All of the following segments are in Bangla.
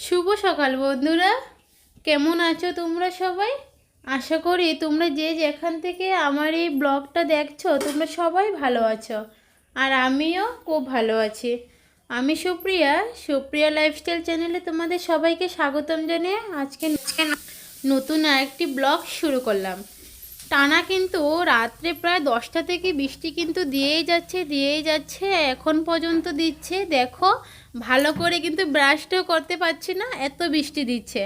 শুভ সকাল বন্ধুরা, কেমন আছো তোমরা সবাই? আশা করি তোমরা যে যেখান থেকে আমার এই ব্লগটা দেখছো তোমরা সবাই ভালো আছো। আর আমিও খুব ভালো আছি। আমি সুপ্রিয়া, সুপ্রিয়া লাইফস্টাইল চ্যানেলে তোমাদের সবাইকে স্বাগতম জানিয়ে আজকে নতুন আরেকটি ব্লগ শুরু করলাম। টানা কিন্তু রাত্রে প্রায় 10টা থেকে বৃষ্টি কিন্তু দিয়েই যাচ্ছে এখন পর্যন্ত দিচ্ছে। দেখো, ভালো করে কিন্তু ব্রাশটাও করতে পারছি না, এত বৃষ্টি দিচ্ছে।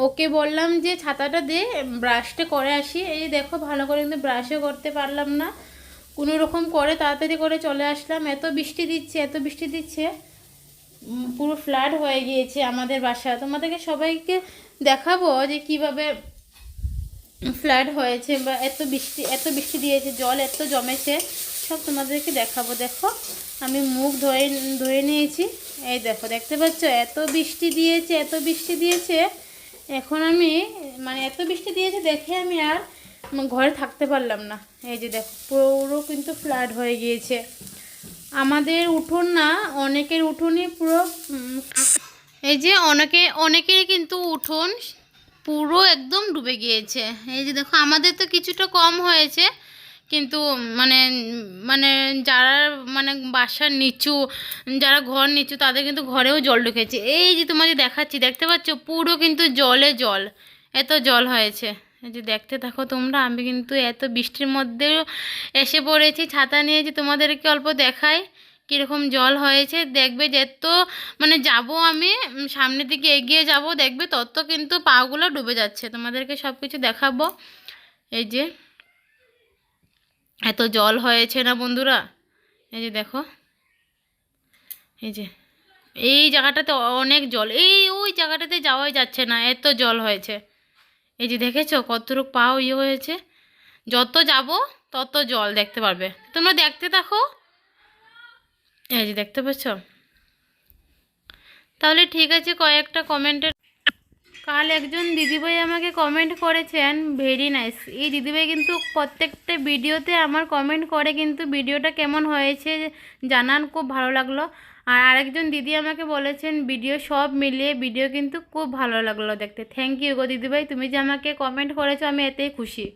ওকে বললাম যে ছাতাটা দে, ব্রাশটা করে আসি। এই যে দেখো, ভালো করে কিন্তু ব্রাশও করতে পারলাম না, কোনো রকম করে তাড়াতাড়ি করে চলে আসলাম। এত বৃষ্টি দিচ্ছে, পুরো ফ্লাড হয়ে গিয়েছে আমাদের বাসা। তোমাদেরকে সবাইকে দেখাবো যে কিভাবে ফ্লাড হয়েছে বা এত বৃষ্টি দিয়েছে, জল এত জমেছে, সব তোমাদেরকে দেখাবো। দেখো, আমি মুখ ধুয়ে নিয়েছি। এই দেখো, দেখতে পাচ্ছ এত বৃষ্টি দিয়েছে। এখন আমি এত বৃষ্টি দিয়েছে দেখে আমি আর ঘরে থাকতে পারলাম না। এই যে দেখো, পুরো কিন্তু ফ্লাড হয়ে গিয়েছে। আমাদের উঠোন না, অনেকের উঠোনই পুরো এই যে অনেকেরই কিন্তু উঠোন পুরো একদম ডুবে গিয়েছে। এই যে দেখো, আমাদের তো কিছুটা কম হয়েছে, কিন্তু মানে মানে যারা বাসার নিচু, যারা ঘর নিচু, তাদের কিন্তু ঘরেও জল ঢুকেছে। এই যে তোমাকে দেখাচ্ছি, দেখতে পাচ্ছ পুরো কিন্তু জল, এত জল হয়েছে। এই যে দেখতে থাকো তোমরা। আমি কিন্তু এত বৃষ্টির মধ্যেও এসে পড়েছি ছাতা নিয়ে, যে তোমাদেরকে অল্প দেখাই কীরকম জল হয়েছে। দেখবে যত যাব আমি সামনের দিকে এগিয়ে যাব, দেখবে তত কিন্তু পাগুলো ডুবে যাচ্ছে। তোমাদেরকে সব কিছু দেখাবো। এই যে এত জল হয়েছে না বন্ধুরা। এই যে দেখো, এই যে এই জায়গাটাতে অনেক জল, ওই জায়গাটাতে যাওয়াই যাচ্ছে না, এত জল হয়েছে। এই যে দেখেছো কতটুকু পাও হয়েছে। যত যাব তত জল দেখতে পারবে, তোমরা দেখতে থাকো। এই যে দেখতে পাচ্ছ। তাহলে ঠিক আছে, কয়েকটা কমেন্টের কাল একজন দিদিভাই আমাকে কমেন্ট করেছেন, ভেরি নাইস। এই দিদিভাই কিন্তু প্রত্যেকটা ভিডিওতে আমার কমেন্ট করে, কিন্তু ভিডিওটা কেমন হয়েছে জানান, খুব ভালো লাগলো। আর আরেকজন দিদি আমাকে বলেছেন ভিডিও সব মিলিয়ে ভিডিও কিন্তু খুব ভালো লাগলো দেখতে। থ্যাংক ইউ গো দিদিভাই, তুমি যে আমাকে কমেন্ট করেছো আমি এতেই খুশি।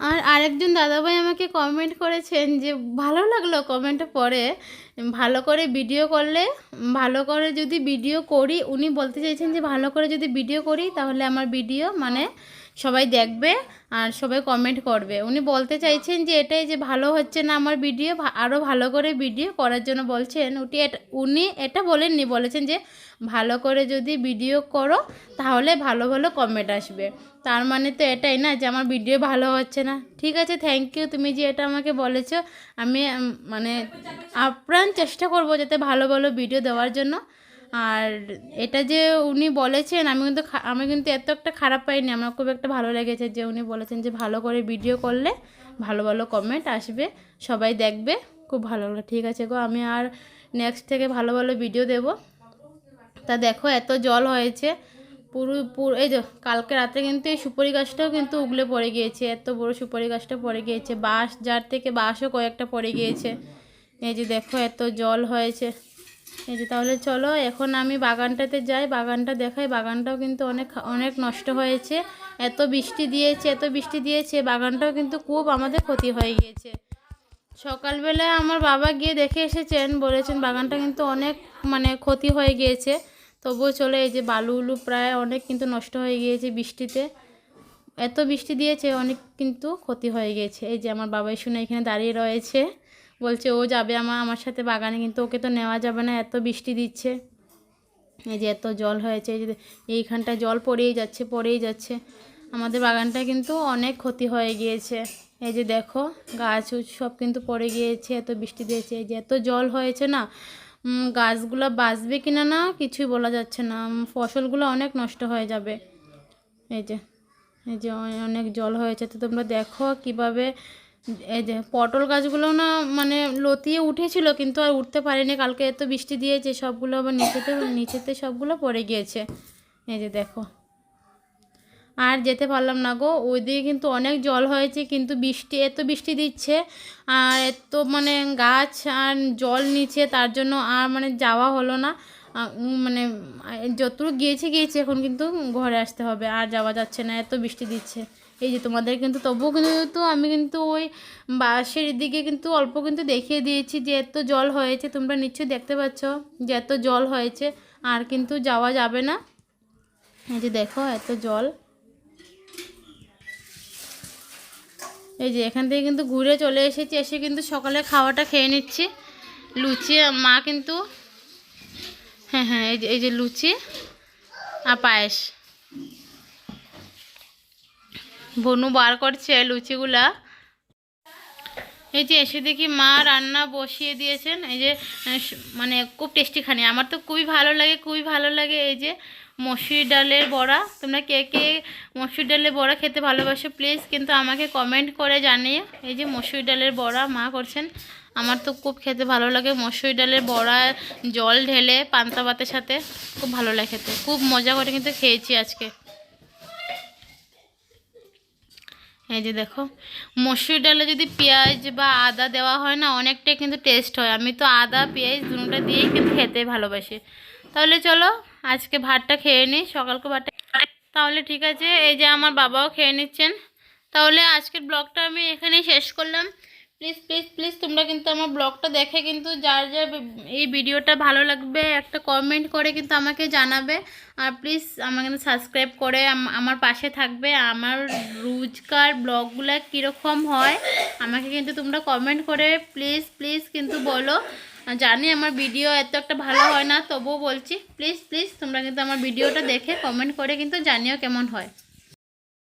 আর আরেকজন দাদাভাই আমাকে কমেন্ট করেছেন যে ভালো লাগলো কমেন্টে পড়ে, ভালো করে ভিডিও করলে, ভালো করে যদি ভিডিও করি, উনি বলতে চাইছেন যে ভালো করে যদি ভিডিও করি তাহলে আমার ভিডিও সবাই দেখবে আর সবাই কমেন্ট করবে। উনি বলতে চাইছেন যে এটাই, যে ভালো হচ্ছে না আমার ভিডিও, আরও ভালো করে ভিডিও করার জন্য বলছেন। উনি এটা বলেননি, বলেছেন যে ভালো করে যদি ভিডিও করো তাহলে ভালো ভালো কমেন্ট আসবে। তার মানে তো এটাই না যে আমার ভিডিও ভালো হচ্ছে না। ঠিক আছে, থ্যাংক ইউ, তুমি যে এটা আমাকে বলেছো। আমি আপ্রাণ চেষ্টা করব যাতে ভালো ভালো ভিডিও দেওয়ার জন্য। আর এটা যে উনি বলেছেন, আমি কিন্তু এত একটা খারাপ পাইনি, আমার খুব একটা ভালো লেগেছে যে উনি বলেছেন যে ভালো করে ভিডিও করলে ভালো ভালো কমেন্ট আসবে, সবাই দেখবে, খুব ভালো লাগলো। ঠিক আছে গো, আমি আর নেক্সট থেকে ভালো ভালো ভিডিও দেব। তা দেখো, এত জল হয়েছে পুরো এই যে কালকে রাতে কিন্তু এই সুপারি গাছটাও কিন্তু উগলে পড়ে গিয়েছে, এত বড় সুপারি গাছটা পড়ে গিয়েছে, বাঁশ যার থেকে বাঁশও কয়েকটা পড়ে গিয়েছে। এই যে দেখো, এত জল হয়েছে। এই যে তাহলে চলো এখন আমি বাগানটাতে যাই, বাগানটা দেখাই। বাগানটাও কিন্তু অনেক অনেক নষ্ট হয়েছে, এত বৃষ্টি দিয়েছে বাগানটাও কিন্তু খুব আমাদের ক্ষতি হয়ে গিয়েছে। সকালবেলা আমার বাবা গিয়ে দেখে এসেছেন, বলেছেন বাগানটা কিন্তু অনেক ক্ষতি হয়ে গিয়েছে। তবুও চলে, এই যে বালু প্রায় অনেক কিন্তু নষ্ট হয়ে গিয়েছে বৃষ্টিতে। এত বৃষ্টি দিয়েছে, অনেক কিন্তু ক্ষতি হয়ে গিয়েছে। এই যে আমার বাবাই শুনে এখানে দাঁড়িয়ে রয়েছে, বলছে ও যাবে আমার সাথে বাগানে, কিন্তু ওকে তো নেওয়া যাবে না, এত বৃষ্টি দিচ্ছে। এই যে এত জল হয়েছে, এই যে এইখানটা জল পড়েই যাচ্ছে। আমাদের বাগানটা কিন্তু অনেক ক্ষতি হয়ে গিয়েছে। এই যে দেখো, গাছ সব কিন্তু পড়ে গিয়েছে, এত বৃষ্টি দিয়েছে। এই যে এত জল হয়েছে না, গাছগুলো বাঁচবে কিনা না কিছুই বলা যাচ্ছে না, ফসলগুলো অনেক নষ্ট হয়ে যাবে। এই যে অনেক জল হয়েছে। তো তোমরা দেখো কিভাবে, এই যে পটল গাছগুলো না লতিয়ে উঠেছিল, কিন্তু আর উঠতে পারেনি, কালকে এত বৃষ্টি দিয়েছে, সবগুলো আবার নিচেতে সবগুলো পড়ে গিয়েছে। এই যে দেখো, আর যেতে পারলাম না গো, ওইদিকে কিন্তু অনেক জল হয়েছে, কিন্তু এত বৃষ্টি দিচ্ছে আর এত গাছ আর জল নিচে, তার জন্য আর যাওয়া হলো না। মানে যতটুকু গিয়েছে এখন কিন্তু ঘরে আসতে হবে, আর যাওয়া যাচ্ছে না, এত বৃষ্টি দিচ্ছে। এই যে তোমাদের কিন্তু তবুও কিন্তু আমি কিন্তু ওই বাসের দিকে কিন্তু অল্প কিন্তু দেখিয়ে দিয়েছি যে এত জল হয়েছে, তোমরা নিশ্চয়ই দেখতে পাচ্ছ যে এত জল হয়েছে, আর কিন্তু যাওয়া যাবে না। এই যে দেখো এত জল। এই যে এখান থেকে কিন্তু ঘুরে চলে এসেছি, এসে কিন্তু সকালে খাওয়াটা খেয়ে নিচ্ছি। লুচি মা কিন্তু হ্যাঁ এই যে লুচি আর পায়েস বনু বার করছে লুচিগুলা। এই যে এসে দেখি মা রান্না বসিয়ে দিয়েছেন। এই যে মানে খুব টেস্টি খানি, আমার তো খুবই ভালো লাগে। এই যে মসুর ডালের বড়া, তোমরা কে কে মসুর ডালের বড়া খেতে ভালোবাসো প্লিজ কিন্তু আমাকে কমেন্ট করে জানিয়ে। এই যে মসুর ডালের বড়া মা করছেন, আমার তো খুব খেতে ভালো লাগে মসুর ডালের বড়া, জল ঢেলে পান্তা ভাতের সাথে খুব ভালো লাগে খেতে, খুব মজা করে কিন্তু খেয়েছি আজকে। এই যে দেখো মসুর ডালে যদি পেঁয়াজ বা আদা দেওয়া হয় না, অনেকটাই কিন্তু টেস্ট হয়। আমি তো আদা পেঁয়াজ দুটোটা দিয়েই কিন্তু খেতে ভালোবাসি। তাহলে চলো আজকে ভাতটা খেয়ে নিই, সকালকে ভাতটা। তাহলে ঠিক আছে, এই যে আমার বাবাও খেয়ে নিচ্ছেন। তাহলে আজকের ব্লগটা আমি এখানেই শেষ করলাম। প্লিজ প্লিজ প্লিজ তোমরা কিন্তু আমার ব্লগটা দেখে কিন্তু যার যার এই ভিডিওটা ভালো লাগবে একটা কমেন্ট করে কিন্তু আমাকে জানাবে। আর প্লিজ আমাকে কিন্তু সাবস্ক্রাইব করে আমার পাশে থাকবে। আমার রোজকার ব্লগগুলো কীরকম হয় আমাকে কিন্তু তোমরা কমেন্ট করে প্লিজ প্লিজ কিন্তু বলো। জানি আমার ভিডিও এত একটা ভালো হয় না, তবুও বলছি প্লিজ প্লিজ তোমরা কিন্তু আমার ভিডিওটা দেখে কমেন্ট করে কিন্তু জানিও কেমন হয়।